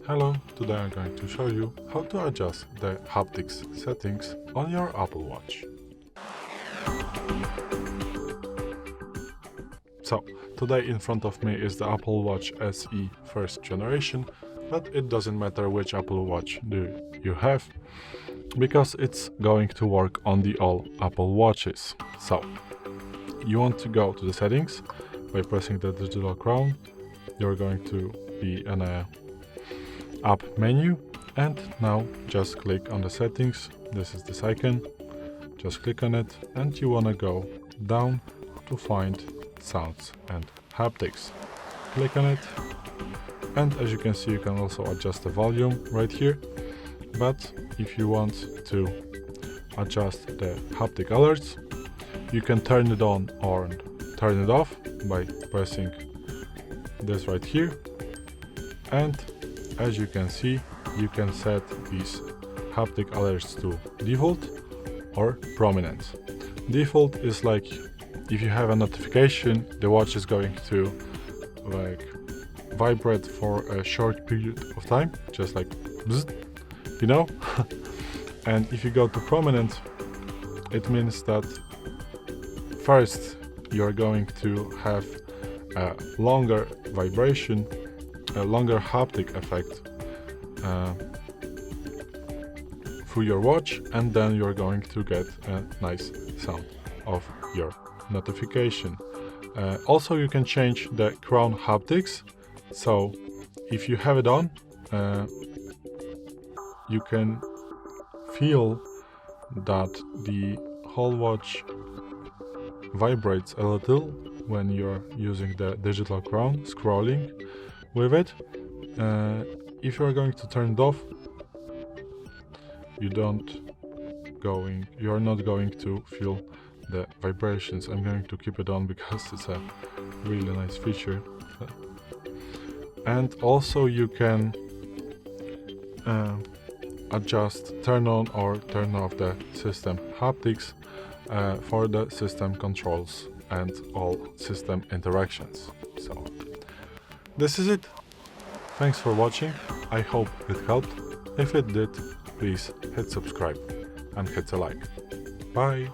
Hello, today I'm going to show you how to adjust the haptics settings on your Apple Watch. So, today in front of me is the Apple Watch SE first generation, but it doesn't matter which Apple Watch do you have, because it's going to work on the all Apple Watches. So, you want to go to the settings by pressing the digital crown. You're going to be in a app menu, and now just click on the settings. This is this icon, just click on it, and you want to go down to find sounds and haptics. Click on it, and as you can see, you can also adjust the volume right here. But if you want to adjust the haptic alerts, you can turn it on or turn it off by pressing this right here. And as you can see, you can set these haptic alerts to default or prominent. Default is like if you have a notification, the watch is going to vibrate for a short period of time, just like bzz, you know. And if you go to prominent, it means that first you're going to have a longer vibration, a longer haptic effect through your watch, and then you're going to get a nice sound of your notification. Also, you can change the crown haptics. So if you have it on, you can feel that the whole watch vibrates a little when you're using the digital crown, scrolling with it. If you are going to turn it off, you're not going to feel the vibrations. I'm going to keep it on because it's a really nice feature. And also you can adjust, turn on or turn off the system haptics for the system controls and all system interactions. So this is it. Thanks for watching. I hope it helped. If it did, please hit subscribe and hit a like. Bye!